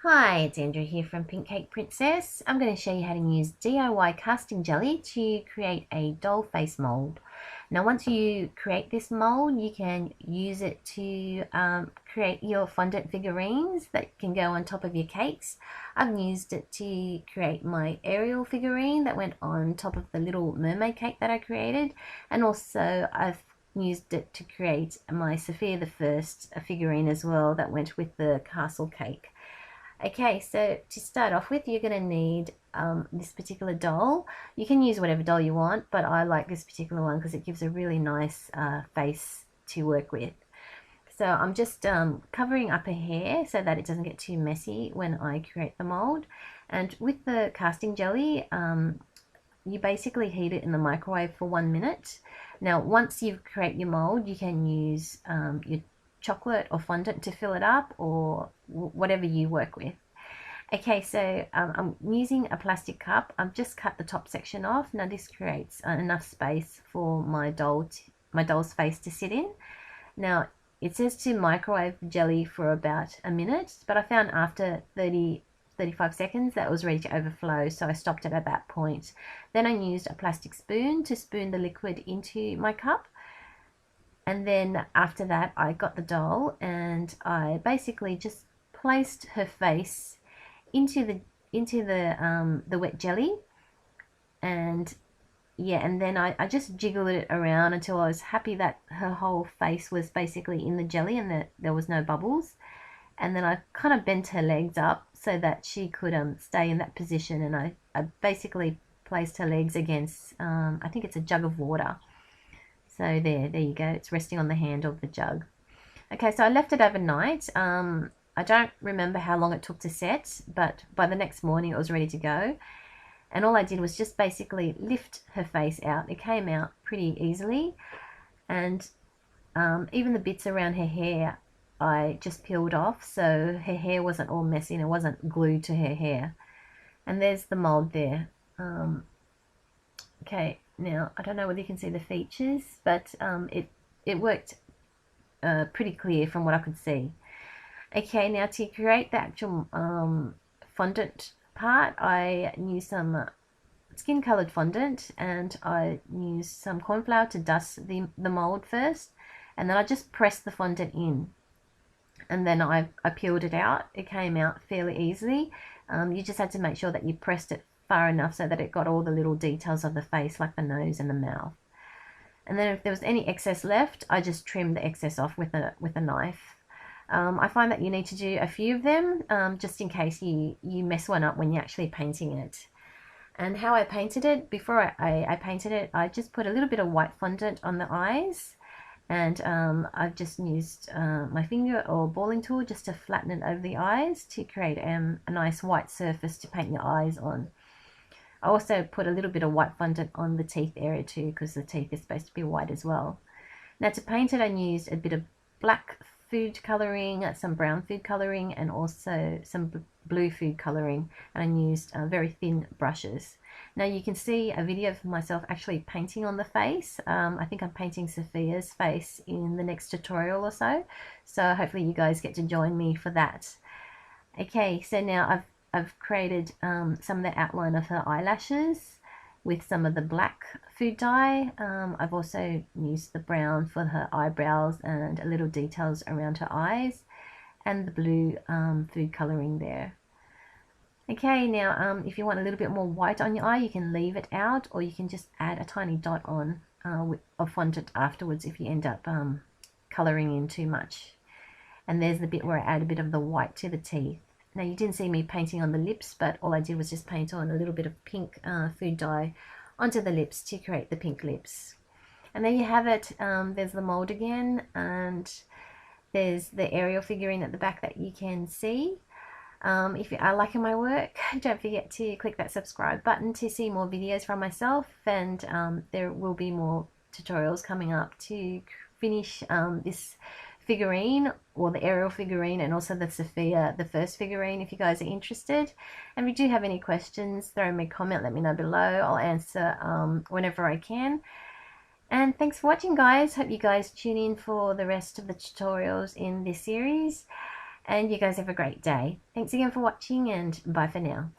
Hi, it's Andrew here from Pink Cake Princess. I'm going to show you how to use DIY casting jelly to create a doll face mold. Now once you create this mold, you can use it to create your fondant figurines that can go on top of your cakes. I've used it to create my Ariel figurine that went on top of the little mermaid cake that I created, and also I've used it to create my Sophia the First figurine as well that went with the castle cake. Okay, so to start off with, you're going to need this particular doll. You can use whatever doll you want, but I like this particular one because it gives a really nice face to work with. So I'm just covering up her hair so that it doesn't get too messy when I create the mold. And with the casting jelly, you basically heat it in the microwave for 1 minute. Now, once you create your mold, you can use your chocolate or fondant to fill it up, or whatever you work with. Okay, so I'm using a plastic cup. I've just cut the top section off. Now this creates enough space for my doll's face to sit in. Now it says to microwave jelly for about a minute, but I found after 35 seconds that was ready to overflow, so I stopped it at that point. Then I used a plastic spoon to spoon the liquid into my cup. And then after that, I got the doll and I basically just placed her face into the wet jelly, and yeah, and then I just jiggled it around until I was happy that her whole face was basically in the jelly and that there was no bubbles. And then I kind of bent her legs up so that she could stay in that position, and I basically placed her legs against I think it's a jug of water. So there you go. It's resting on the handle of the jug. Okay, so I left it overnight. I don't remember how long it took to set, but by the next morning it was ready to go. And all I did was just basically lift her face out. It came out pretty easily. And even the bits around her hair, I just peeled off, so her hair wasn't all messy and it wasn't glued to her hair. And there's the mold there. Okay, now I don't know whether you can see the features, but it worked pretty clear from what I could see. Okay, now to create the actual fondant part, I used some skin colored fondant, and I used some corn flour to dust the mold first, and then I just pressed the fondant in, and then I peeled it out. It came out fairly easily. You just had to make sure that you pressed it far enough so that it got all the little details of the face, like the nose and the mouth. And then if there was any excess left, I just trimmed the excess off with a knife. I find that you need to do a few of them just in case you mess one up when you're actually painting it. And how I painted it, before I painted it, I just put a little bit of white fondant on the eyes, and I've just used my finger or balling tool just to flatten it over the eyes to create a nice white surface to paint your eyes on. I also put a little bit of white fondant on the teeth area too, because the teeth is supposed to be white as well. Now to paint it, I used a bit of black food colouring, some brown food colouring, and also some blue food colouring, and I used very thin brushes. Now you can see a video of myself actually painting on the face. I think I'm painting Sophia's face in the next tutorial or so hopefully you guys get to join me for that. Okay, so now I've created some of the outline of her eyelashes with some of the black food dye. I've also used the brown for her eyebrows and a little details around her eyes, and the blue food colouring there. Okay, now if you want a little bit more white on your eye, you can leave it out, or you can just add a tiny dot on of fondant afterwards if you end up colouring in too much. And there's the bit where I add a bit of the white to the teeth. Now you didn't see me painting on the lips, but all I did was just paint on a little bit of pink food dye onto the lips to create the pink lips. And there you have it. There's the mold again, and there's the Ariel figurine at the back that you can see. If you are liking my work, don't forget to click that subscribe button to see more videos from myself, and there will be more tutorials coming up to finish this figurine, or the Ariel figurine, and also the Sophia the First figurine if you guys are interested. And if you do have any questions, throw me a comment, let me know below. I'll answer whenever I can. And thanks for watching, guys. Hope you guys tune in for the rest of the tutorials in this series. and you guys have a great day. Thanks again for watching, and bye for now.